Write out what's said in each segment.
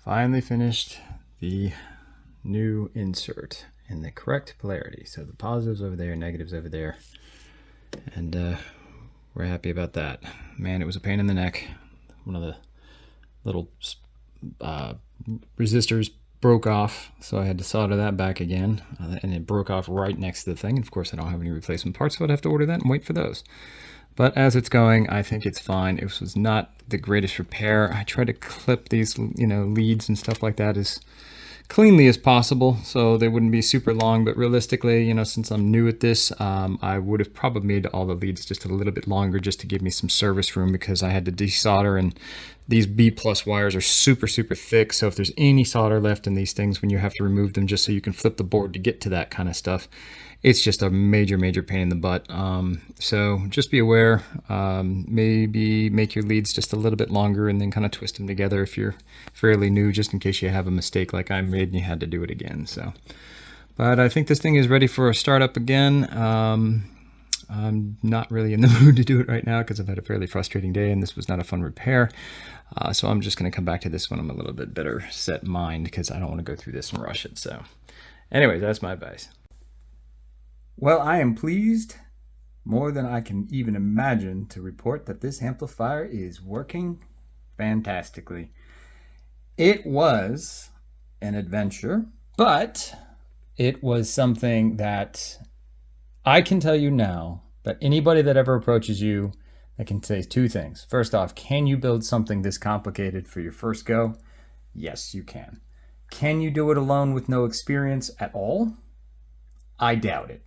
Finally finished the new insert in the correct polarity. So the positives over there, negatives over there. And we're happy about that. Man, it was a pain in the neck. One of the little resistors broke off, so I had to solder that back again. And it broke off right next to the thing. And of course, I don't have any replacement parts, so I'd have to order that and wait for those. But as it's going, I think it's fine. It was not the greatest repair. I tried to clip these, leads and stuff like that as cleanly as possible so they wouldn't be super long. But realistically, since I'm new at this, I would have probably made all the leads just a little bit longer just to give me some service room, because I had to desolder, and these B+ wires are super, super thick. So if there's any solder left in these things when you have to remove them just so you can flip the board to get to that kind of stuff, it's just a major, major pain in the butt. So just be aware, maybe make your leads just a little bit longer and then kind of twist them together if you're fairly new, just in case you have a mistake like I made and you had to do it again. But I think this thing is ready for a startup again. I'm not really in the mood to do it right now because I've had a fairly frustrating day and this was not a fun repair. So I'm just going to come back to this when I'm a little bit better set mind, because I don't want to go through this and rush it. So anyways, that's my advice. Well, I am pleased, more than I can even imagine, to report that this amplifier is working fantastically. It was an adventure, but it was something that I can tell you now that anybody that ever approaches you, I can say two things. First off, can you build something this complicated for your first go? Yes, you can. Can you do it alone with no experience at all? I doubt it.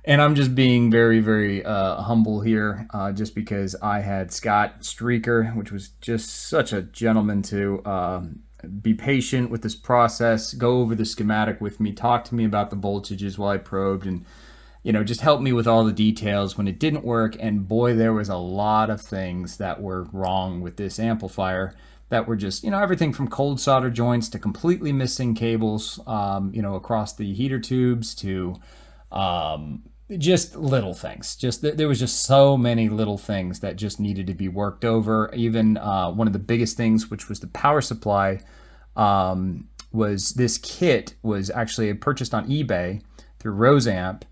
And I'm just being very, very humble here, just because I had Scott Streaker, which was just such a gentleman to be patient with this process, go over the schematic with me, talk to me about the voltages while I probed, and just help me with all the details when it didn't work. And boy, there was a lot of things that were wrong with this amplifier that were just, everything from cold solder joints to completely missing cables, across the heater tubes to just little things. There was just so many little things that just needed to be worked over. Even one of the biggest things, which was the power supply, was this kit was actually purchased on eBay through Roseamp.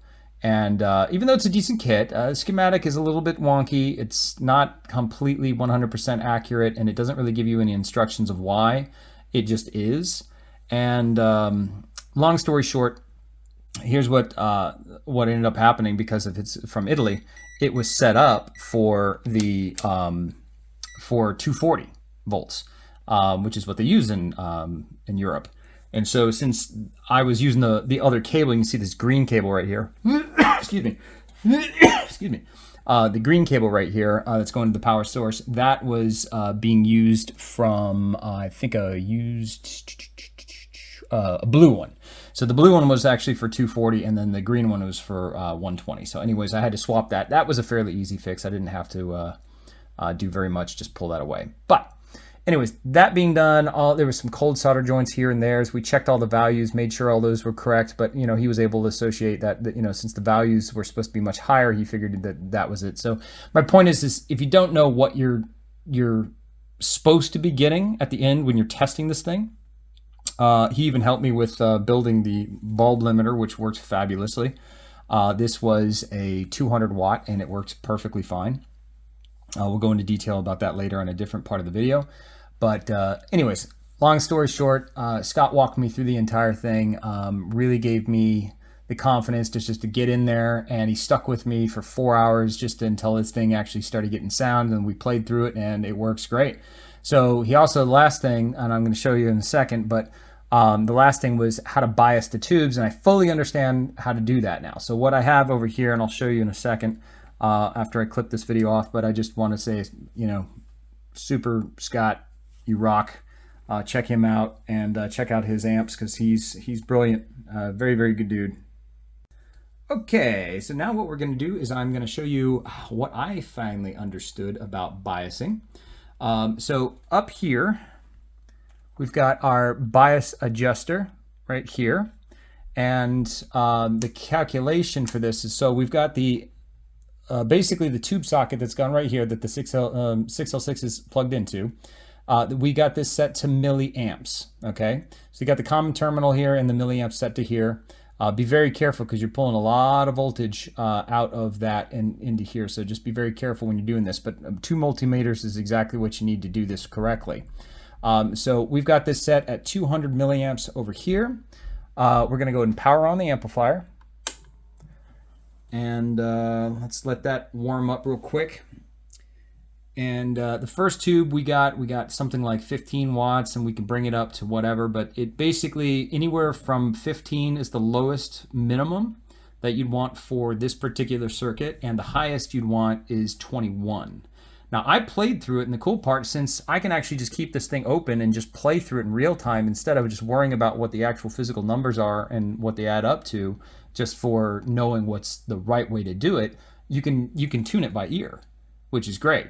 And even though it's a decent kit, schematic is a little bit wonky. It's not completely 100% accurate, and it doesn't really give you any instructions of why. It just is. And long story short, here's what ended up happening. Because if it's from Italy, it was set up for the for 240 volts, which is what they use in Europe. And so since I was using the other cable, you can see this green cable right here. Excuse me. Excuse me. The green cable right here that's going to the power source, that was being used from, I think, a blue one. So the blue one was actually for 240, and then the green one was for 120. So anyways, I had to swap that. That was a fairly easy fix. I didn't have to do very much, just pull that away. But anyways, that being done, there was some cold solder joints here and there. As we checked all the values, made sure all those were correct. But he was able to associate that since the values were supposed to be much higher, he figured that was it. So my point is if you don't know what you're supposed to be getting at the end when you're testing this thing, he even helped me with building the bulb limiter, which works fabulously. This was a 200 watt, and it works perfectly fine. We'll go into detail about that later on a different part of the video. But anyways, long story short, Scott walked me through the entire thing, really gave me the confidence just to get in there, and he stuck with me for 4 hours just until this thing actually started getting sound, and we played through it, and it works great. So he also, the last thing, and I'm going to show you in a second, but the last thing was how to bias the tubes, and I fully understand how to do that now. So what I have over here, and I'll show you in a second, after I clip this video off, but I just want to say, super Scott, you rock. Check him out, and check out his amps, because he's brilliant. Very, very good dude. Okay, so now what we're going to do is I'm going to show you what I finally understood about biasing. So up here, we've got our bias adjuster right here. And the calculation for this is, so we've got the basically the tube socket that's gone right here that the 6L6 is plugged into. we got this set to milliamps, okay? So you got the common terminal here and the milliamps set to here. Be very careful because you're pulling a lot of voltage out of that and into here. So just be very careful when you're doing this. But 2 multimeters is exactly what you need to do this correctly. So we've got this set at 200 milliamps over here. We're going to go ahead and power on the amplifier. And let's let that warm up real quick. And the first tube we got something like 15 watts, and we can bring it up to whatever, but it basically anywhere from 15 is the lowest minimum that you'd want for this particular circuit, and the highest you'd want is 21. Now I played through it, and the cool part, since I can actually just keep this thing open and just play through it in real time instead of just worrying about what the actual physical numbers are and what they add up to, just for knowing what's the right way to do it, you can tune it by ear, which is great.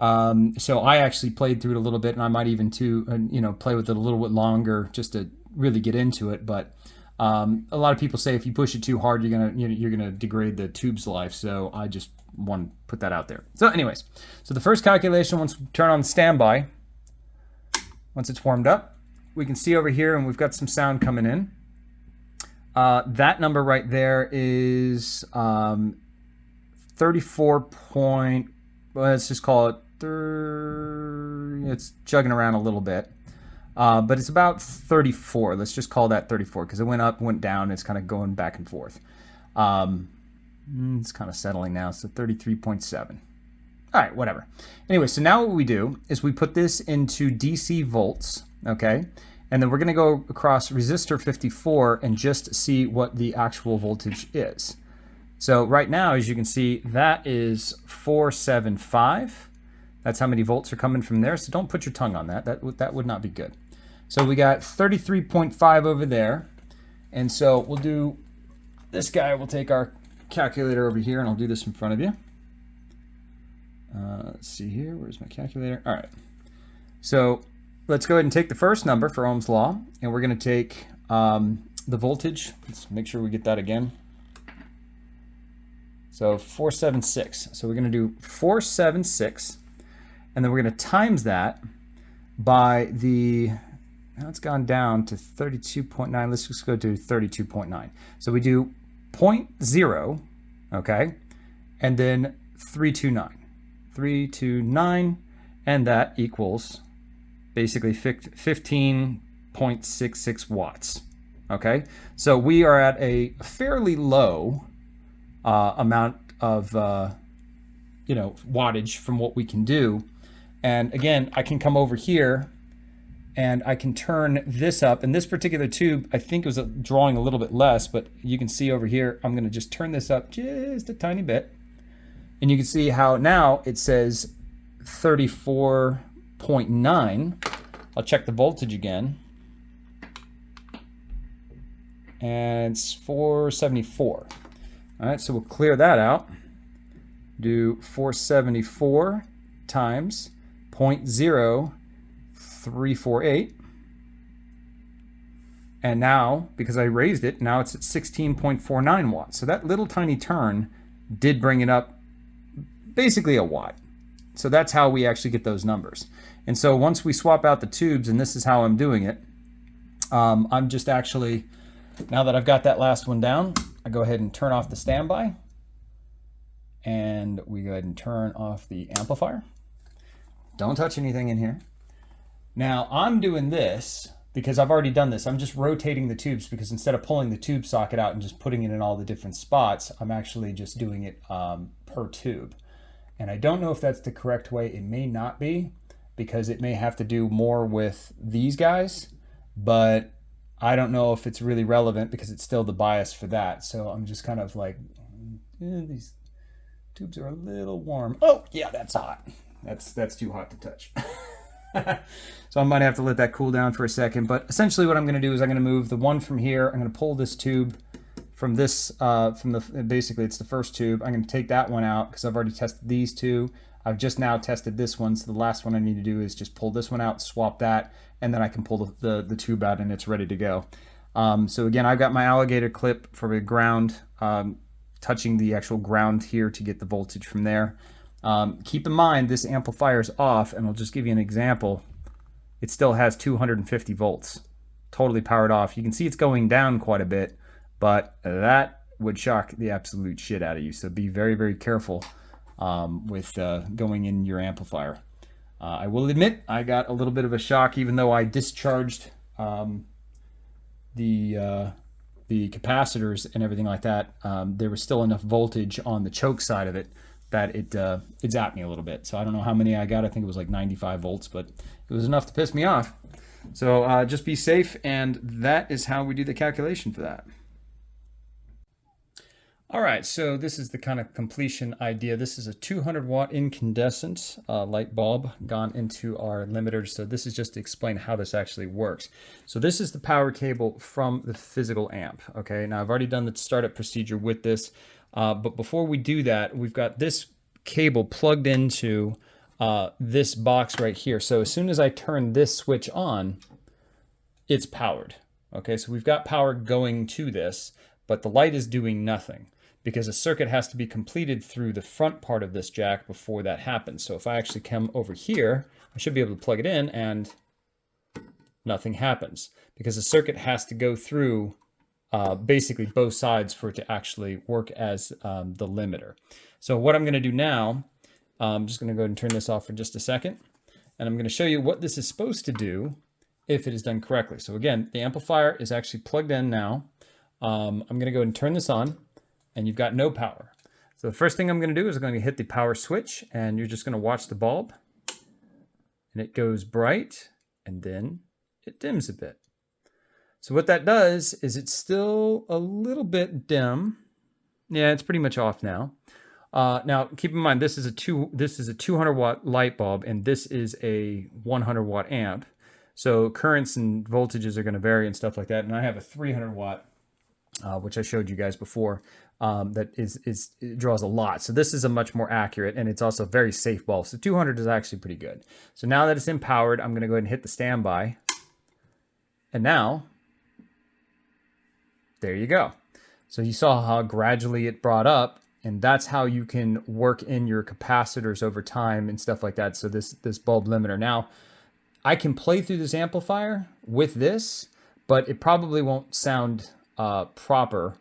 So I actually played through it a little bit, and I might even play with it a little bit longer just to really get into it. But a lot of people say if you push it too hard, you're gonna degrade the tube's life. So I just want to put that out there. So anyways, so the first calculation, once we turn on standby, once it's warmed up, we can see over here, and we've got some sound coming in. That number right there is 34 let's just call it, it's jugging around a little bit, but it's about 34. Let's just call that 34 because it went up, went down. It's kind of going back and forth. It's kind of settling now, so 33.7. All right, whatever. Anyway, so now what we do is we put this into DC volts, okay? And then we're going to go across resistor 54 and just see what the actual voltage is. So right now, as you can see, that is 475. That's how many volts are coming from there. So don't put your tongue on that. That would not be good. So we got 33.5 over there. And so we'll do this guy. We'll take our calculator over here, and I'll do this in front of you. Let's see here. Where's my calculator? All right. So let's go ahead and take the first number for Ohm's law, and we're going to take the voltage. Let's make sure we get that again. So 476. So we're going to do 476, and then we're going to times that by the, now it's gone down to 32.9. Let's just go to 32.9. So we do 0.0, okay, and then 329. 329, and that equals basically 15.66 watts, okay? So we are at a fairly low amount of wattage from what we can do. And again, I can come over here and I can turn this up, and this particular tube I think was drawing a little bit less, but you can see over here I'm going to just turn this up just a tiny bit, and you can see how now it says 34.9. I'll check the voltage again, and it's 474. All right, so we'll clear that out. Do 474 times 0.0348. And now, because I raised it, now it's at 16.49 watts. So that little tiny turn did bring it up basically a watt. So that's how we actually get those numbers. And so once we swap out the tubes, and this is how I'm doing it, I'm just actually, now that I've got that last one down, I go ahead and turn off the standby, and we go ahead and turn off the amplifier. Don't touch anything in here. Now I'm doing this because I've already done this. I'm just rotating the tubes, because instead of pulling the tube socket out and just putting it in all the different spots, I'm actually just doing it per tube. And I don't know if that's the correct way. It may not be, because it may have to do more with these guys, but I don't know if it's really relevant because it's still the bias for that. So I'm just kind of like, these tubes are a little warm. Oh yeah, that's hot. That's too hot to touch. So I might have to let that cool down for a second. But essentially what I'm going to do is I'm going to move the one from here. I'm going to pull this tube from this, basically it's the first tube. I'm going to take that one out because I've already tested these two. I've just now tested this one, so the last one I need to do is just pull this one out, swap that, and then I can pull the tube out and it's ready to go. So again, I've got my alligator clip for the ground, touching the actual ground here to get the voltage from there. Keep in mind this amplifier is off, and I'll just give you an example. it still has 250 volts. Totally powered off. You can see it's going down quite a bit, but that would shock the absolute shit out of you. So be very, very careful with going in your amplifier. I will admit I got a little bit of a shock, even though I discharged the capacitors and everything like that. There was still enough voltage on the choke side of it that it zapped me a little bit. So I don't know how many I got. I think it was like 95 volts, but it was enough to piss me off. So just be safe, and that is how we do the calculation for that. All right, so this is the kind of completion idea. This is a 200 watt incandescent light bulb gone into our limiter. So this is just to explain how this actually works. So this is the power cable from the physical amp. Okay, now I've already done the startup procedure with this, but before we do that, we've got this cable plugged into this box right here. So as soon as I turn this switch on, it's powered. Okay, so we've got power going to this, but the light is doing nothing, because a circuit has to be completed through the front part of this jack before that happens. So if I actually come over here, I should be able to plug it in and nothing happens, because the circuit has to go through basically both sides for it to actually work as the limiter. So what I'm gonna do now, I'm just gonna go ahead and turn this off for just a second, and I'm gonna show you what this is supposed to do if it is done correctly. So again, the amplifier is actually plugged in now. I'm gonna go ahead and turn this on, and you've got no power. So the first thing I'm gonna do is I'm gonna hit the power switch, and you're just gonna watch the bulb, and it goes bright, and then it dims a bit. So what that does is it's still a little bit dim. Yeah, it's pretty much off now. Now keep in mind, this is a 200 watt light bulb, and this is a 100 watt amp. So currents and voltages are gonna vary and stuff like that. And I have a 300 watt, which I showed you guys before, that it draws a lot. So this is a much more accurate, and it's also a very safe bulb. So 200 is actually pretty good. So now that it's empowered, I'm gonna go ahead and hit the standby. And now, there you go. So you saw how gradually it brought up, and that's how you can work in your capacitors over time and stuff like that. So this bulb limiter. Now, I can play through this amplifier with this, but it probably won't sound proper.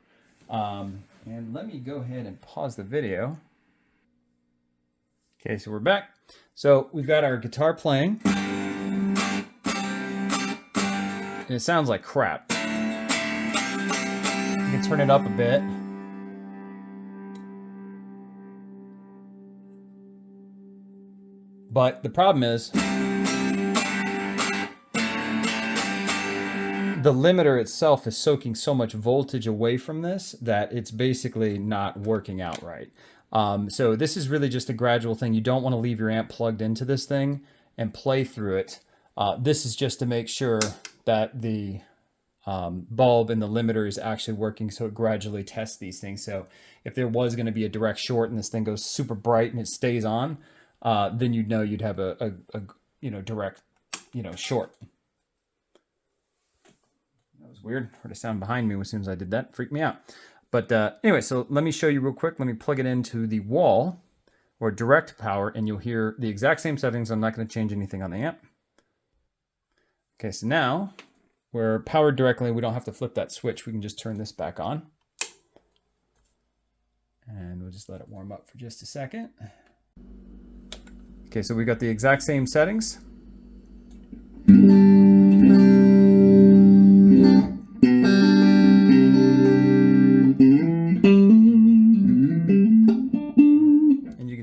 And let me go ahead and pause the video. Okay, so we're back. So we've got our guitar playing, and it sounds like crap. You can turn it up a bit. But the problem is, the limiter itself is soaking so much voltage away from this that it's basically not working out right. So this is really just a gradual thing. You don't want to leave your amp plugged into this thing and play through it. This is just to make sure that the bulb and the limiter is actually working, so it gradually tests these things. So if there was going to be a direct short and this thing goes super bright and it stays on, then you'd know you'd have a direct short. That was weird. Heard a sound behind me as soon as I did that. Freaked me out. But anyway, so let me show you real quick. Let me plug it into the wall or direct power, and you'll hear the exact same settings. I'm not going to change anything on the amp. Okay, so now we're powered directly. We don't have to flip that switch. We can just turn this back on. And we'll just let it warm up for just a second. Okay, so we got the exact same settings.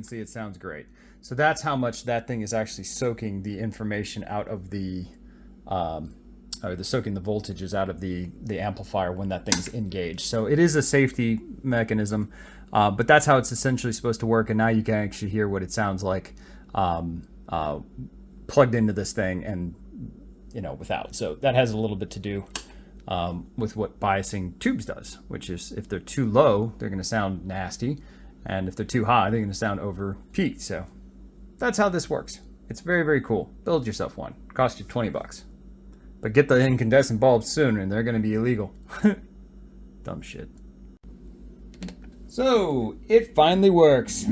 See, it sounds great. So that's how much that thing is actually soaking the information out of the soaking the voltages out of the amplifier when that thing's engaged. So it is a safety mechanism, but that's how it's essentially supposed to work. And now you can actually hear what it sounds like plugged into this thing and without. So that has a little bit to do with what biasing tubes does, which is if they're too low, they're going to sound nasty. And if they're too high, they're going to sound over peaked. So that's how this works. It's very, very cool. Build yourself one. Cost you $20. But get the incandescent bulbs soon, and they're going to be illegal. Dumb shit. So it finally works.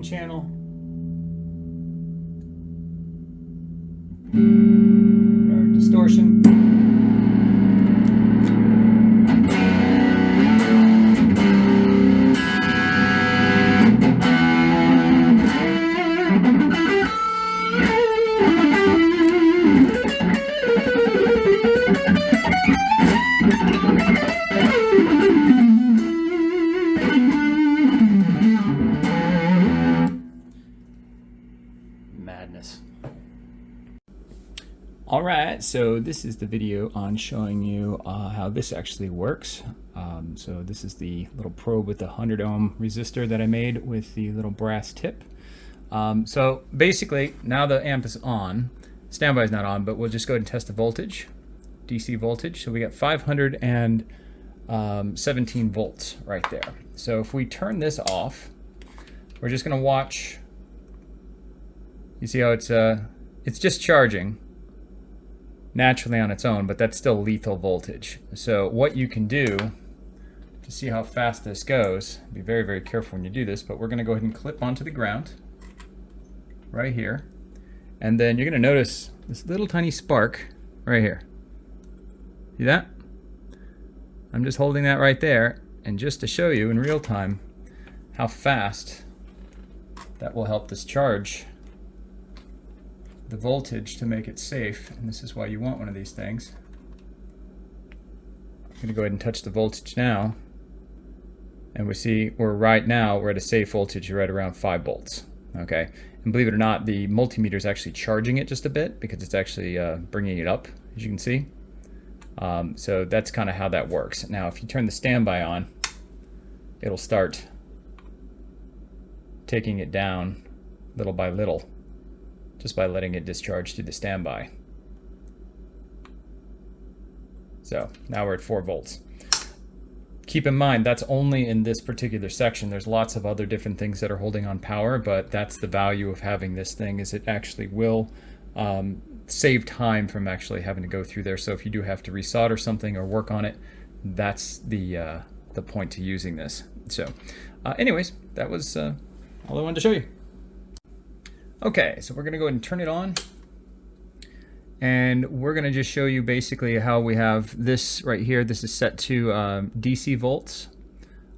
channel. Our distortion. Madness. All right, so this is the video on showing you how this actually works. So this is the little probe with the 100 ohm resistor that I made with the little brass tip. So basically, now the amp is on. Standby is not on, but we'll just go ahead and test the voltage, DC voltage. So we got 517 volts right there. So if we turn this off, we're just gonna watch. You see how it's just charging naturally on its own, but that's still lethal voltage. So what you can do to see how fast this goes, be very, very careful when you do this, but we're gonna go ahead and clip onto the ground right here. And then you're gonna notice this little tiny spark right here. See that? I'm just holding that right there, and just to show you in real time how fast that will help this charge the voltage to make it safe. And this is why you want one of these things. I'm gonna go ahead and touch the voltage now, and we see we're at a safe voltage right around 5 volts. Okay, and believe it or not, the multimeter is actually charging it just a bit because it's actually bringing it up, as you can see. So that's kind of how that works. Now, if you turn the standby on, it'll start taking it down little by little, just by letting it discharge through the standby. So now we're at 4 volts. Keep in mind, that's only in this particular section. There's lots of other different things that are holding on power, but that's the value of having this thing, is it actually will save time from actually having to go through there. So if you do have to resolder something or work on it, that's the point to using this. So anyways, that was all I wanted to show you. Okay, so we're gonna go ahead and turn it on, and we're gonna just show you basically how we have this right here. This is set to DC volts,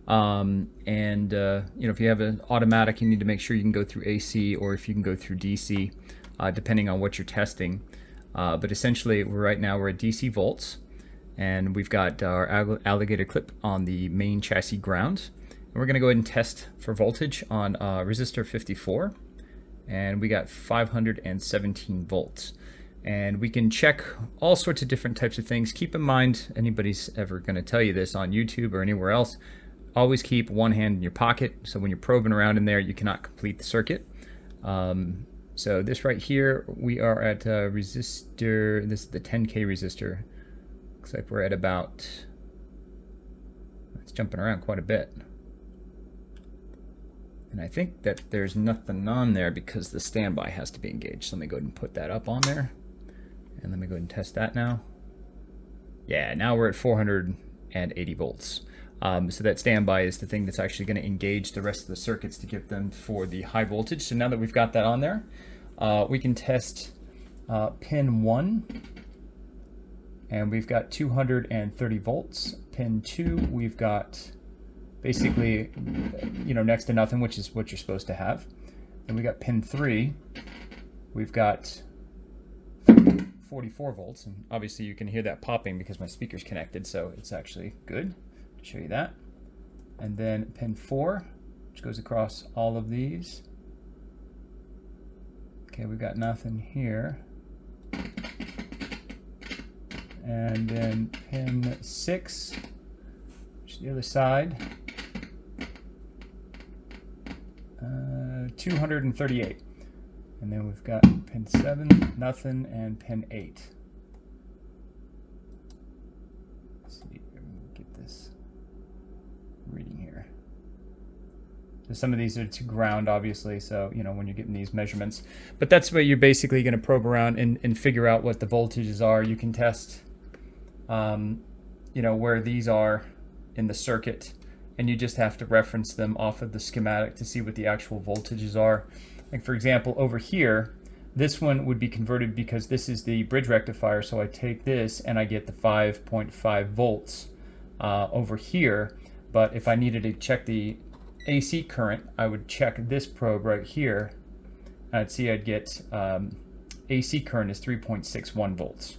and you know, if you have an automatic, you need to make sure you can go through AC, or if you can go through DC, depending on what you're testing. But essentially, right now we're at DC volts, and we've got our alligator clip on the main chassis ground. And we're gonna go ahead and test for voltage on resistor 54. And we got 517 volts. And we can check all sorts of different types of things. Keep in mind, anybody's ever going to tell you this on YouTube or anywhere else, always keep one hand in your pocket. So when you're probing around in there, you cannot complete the circuit. So this right here, we are at a resistor. This is the 10K resistor. Looks like we're at about, it's jumping around quite a bit. And I think that there's nothing on there because the standby has to be engaged. So let me go ahead and put that up on there. And let me go ahead and test that now. Yeah, now we're at 480 volts. So that standby is the thing that's actually going to engage the rest of the circuits to get them for the high voltage. So now that we've got that on there, we can test pin 1. And we've got 230 volts. Pin 2, we've got basically, you know, next to nothing, which is what you're supposed to have. Then we got pin 3. We've got 44 volts, and obviously you can hear that popping because my speaker's connected, so it's actually good to show you that. And then pin 4, which goes across all of these. Okay, we've got nothing here. And then pin 6, which is the other side. 238. And then we've got pin 7, nothing, and pin 8. Let's see, get this reading here. So some of these are to ground, obviously, so, you know, when you're getting these measurements. But that's where you're basically going to probe around and figure out what the voltages are. You can test, you know, where these are in the circuit. and you just have to reference them off of the schematic to see what the actual voltages are. Like for example, over here, this one would be converted because this is the bridge rectifier, so I take this and I get the 5.5 volts over here. But if I needed to check the AC current, I would check this probe right here, and I'd see I'd get AC current is 3.61 volts.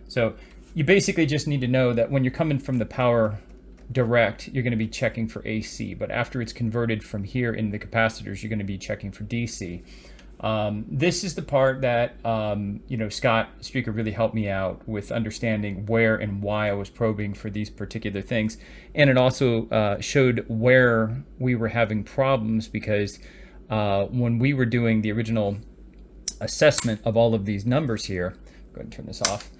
So you basically just need to know that when you're coming from the power direct, you're going to be checking for AC, but after it's converted from here in the capacitors, you're going to be checking for DC. This is the part that Scott Streaker really helped me out with understanding where and why I was probing for these particular things, and it also showed where we were having problems, because when we were doing the original assessment of all of these numbers here, go ahead and turn this off.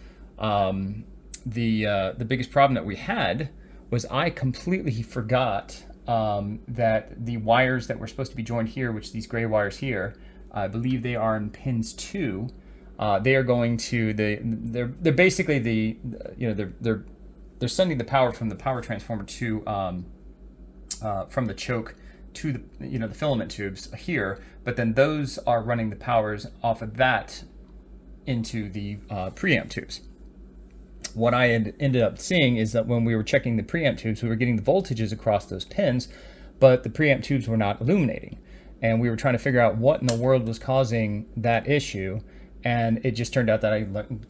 The biggest problem that we had was I completely forgot that the wires that were supposed to be joined here, which these gray wires here, I believe they are in pins 2. They are going to they're basically they're sending the power from the power transformer to from the choke to the filament tubes here, but then those are running the powers off of that into the preamp tubes. What I had ended up seeing is that when we were checking the preamp tubes, we were getting the voltages across those pins, but the preamp tubes were not illuminating. And we were trying to figure out what in the world was causing that issue. And it just turned out that I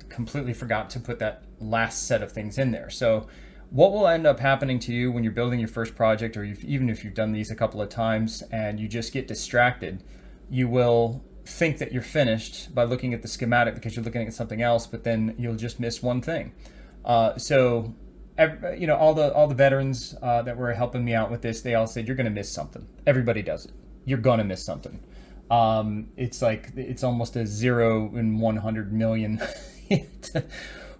completely forgot to put that last set of things in there. So what will end up happening to you when you're building your first project, or even if you've done these a couple of times and you just get distracted, you will think that you're finished by looking at the schematic because you're looking at something else, but then you'll just miss one thing. All the veterans that were helping me out with this, they all said, you're going to miss something. Everybody does it. You're going to miss something. It's almost a 0 in 100 million,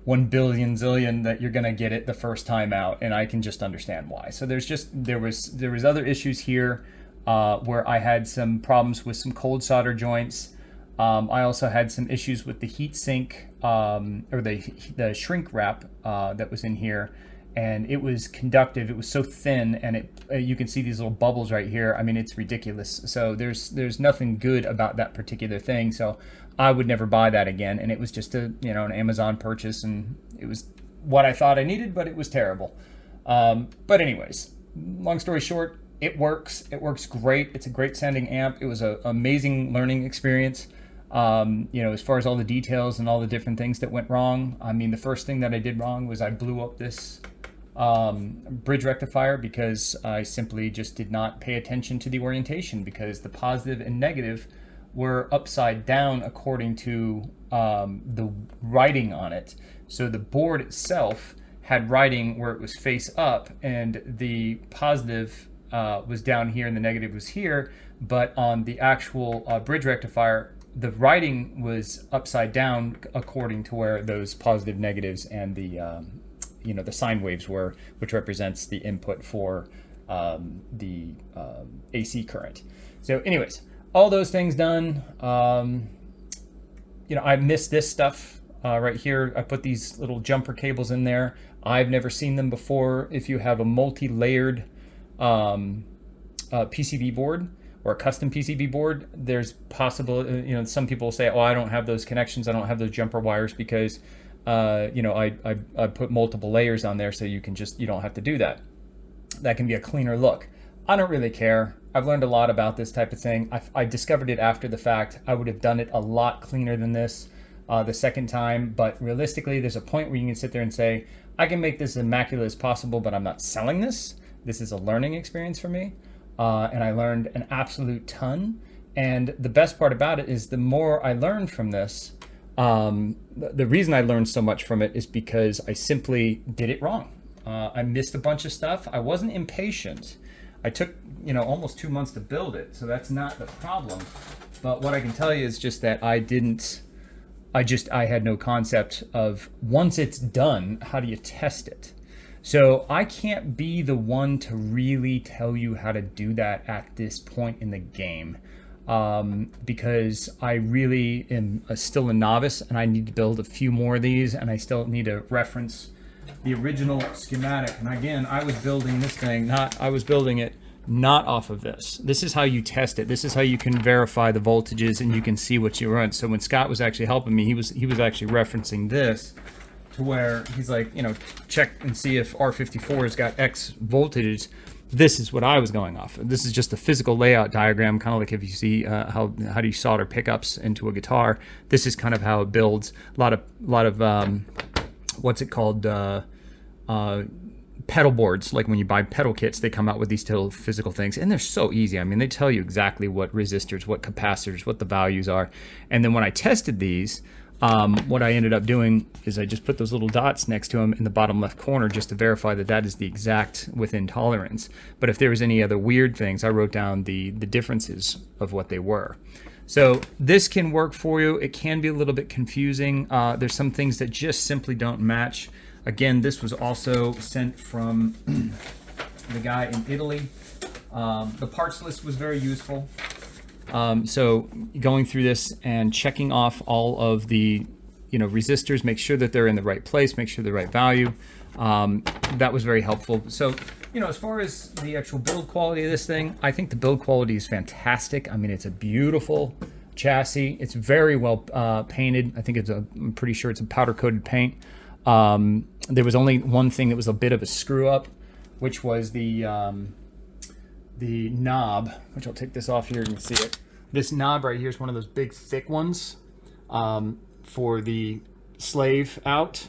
1 billion zillion that you're going to get it the first time out. And I can just understand why. So there was other issues here where I had some problems with some cold solder joints. I also had some issues with the heat sink or the shrink wrap that was in here, and it was conductive. It was so thin, and you can see these little bubbles right here. I mean, it's ridiculous. So there's nothing good about that particular thing. So I would never buy that again. And it was just an Amazon purchase, and it was what I thought I needed, but it was terrible. But anyways, long story short, it works. It works great. It's a great sounding amp. It was an amazing learning experience. As far as all the details and all the different things that went wrong, I mean, the first thing that I did wrong was I blew up this bridge rectifier because I simply just did not pay attention to the orientation, because the positive and negative were upside down according to the writing on it. So the board itself had writing where it was face up, and the positive was down here and the negative was here, but on the actual bridge rectifier, the writing was upside down according to where those positive, negatives, and the sine waves were, which represents the input for the AC current. So anyways, all those things done. I missed this stuff right here. I put these little jumper cables in there. I've never seen them before. If you have a multi-layered PCB board, or a custom PCB board, there's possible, some people say, oh, I don't have those connections, I don't have those jumper wires because, I put multiple layers on there, so you don't have to do that. That can be a cleaner look. I don't really care. I've learned a lot about this type of thing. I discovered it after the fact. I would have done it a lot cleaner than this the second time, but realistically, there's a point where you can sit there and say, I can make this as immaculate as possible, but I'm not selling this. This is a learning experience for me. And I learned an absolute ton. And the best part about it is the more I learned from this, the reason I learned so much from it is because I simply did it wrong. I missed a bunch of stuff. I wasn't impatient. I took, almost 2 months to build it, so that's not the problem. But what I can tell you is just that I had no concept of, once it's done, how do you test it? So I can't be the one to really tell you how to do that at this point in the game, because I really am still a novice, and I need to build a few more of these, and I still need to reference the original schematic. And again, I was building this thing, I was building it not off of this. This is how you test it. This is how you can verify the voltages and you can see what you run. So when Scott was actually helping me, he was actually referencing this to where he's like, you know, check and see if R54 has got X voltage. This is what I was going off of. This is just a physical layout diagram, kind of like if you see how do you solder pickups into a guitar. This is kind of how it builds. A lot of what's it called? Pedal boards. Like when you buy pedal kits, they come out with these little physical things, and they're so easy. I mean, they tell you exactly what resistors, what capacitors, what the values are. And then when I tested these, what I ended up doing is I just put those little dots next to them in the bottom left corner just to verify that that is the exact within tolerance. But if there was any other weird things, I wrote down the differences of what they were. So this can work for you. It can be a little bit confusing. There's some things that just simply don't match. Again, this was also sent from the guy in Italy. The parts list was very useful. So going through this and checking off all of the, you know, resistors, make sure that they're in the right place, make sure the right value. That was very helpful. So, you know, as far as the actual build quality of this thing, I think the build quality is fantastic. I mean, it's a beautiful chassis. It's very well painted. I think I'm pretty sure it's a powder coated paint. There was only one thing that was a bit of a screw up, which was the knob, which I'll take this off here, you can see it. This knob right here is one of those big thick ones for the slave out.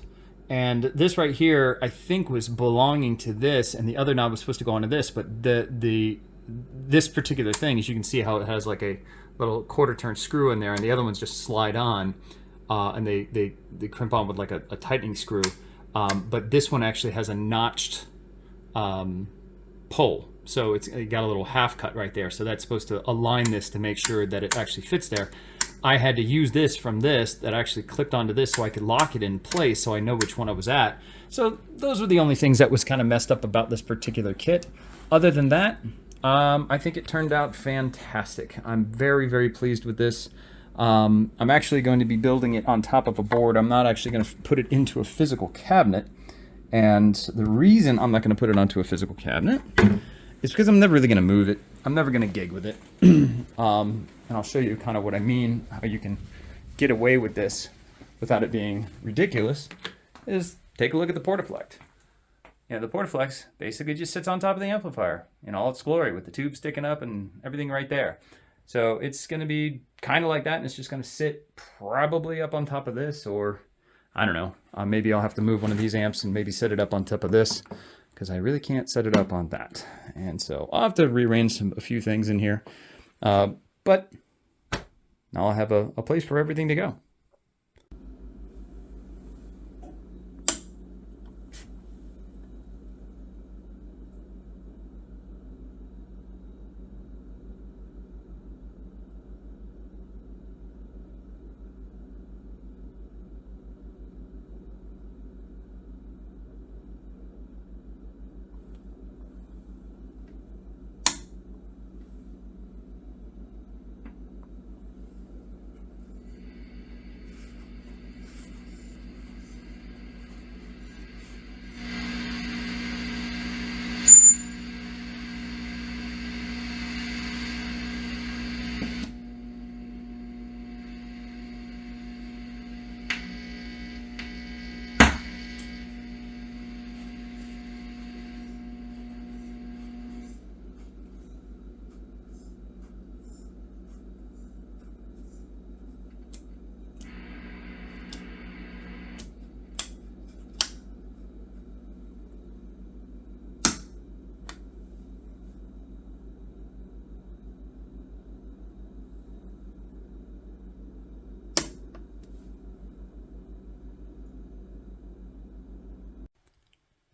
And this right here, I think, was belonging to this, and the other knob was supposed to go onto this, but this particular thing, as you can see how it has like a little quarter turn screw in there, and the other ones just slide on, and they crimp on with like a tightening screw. But this one actually has a notched pull. So it got a little half cut right there. So that's supposed to align this to make sure that it actually fits there. I had to use this from this that actually clipped onto this so I could lock it in place so I know which one I was at. So those were the only things that was kind of messed up about this particular kit. Other than that, I think it turned out fantastic. I'm very, very pleased with this. I'm actually going to be building it on top of a board. I'm not actually going to put it into a physical cabinet. And the reason I'm not going to put it onto a physical cabinet is because I'm never really going to move it. I'm never going to gig with it. And I'll show you kind of what I mean, how you can get away with this without it being ridiculous, is take a look at the Portaflex. Yeah, the Portaflex basically just sits on top of the amplifier in all its glory with the tube sticking up and everything right there. So it's going to be kind of like that, and it's just going to sit probably up on top of this, or I don't know, maybe I'll have to move one of these amps and maybe set it up on top of this, because I really can't set it up on that. And so I'll have to rearrange a few things in here. But now I'll have a place for everything to go.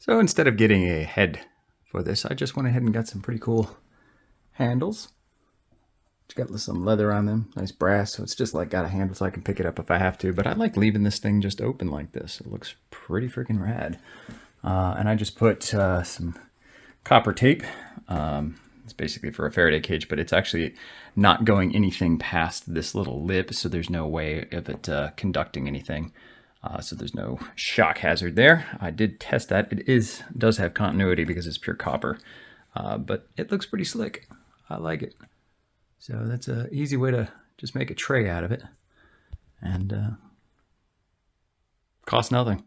So instead of getting a head for this, I just went ahead and got some pretty cool handles. It's got some leather on them, nice brass, so it's just like got a handle so I can pick it up if I have to. But I like leaving this thing just open like this. It looks pretty freaking rad. And I just put some copper tape. It's basically for a Faraday cage, but it's actually not going anything past this little lip, so there's no way of it conducting anything. So there's no shock hazard there. I did test that. It does have continuity because it's pure copper, but it looks pretty slick. I like it. So that's an easy way to just make a tray out of it, and costs nothing.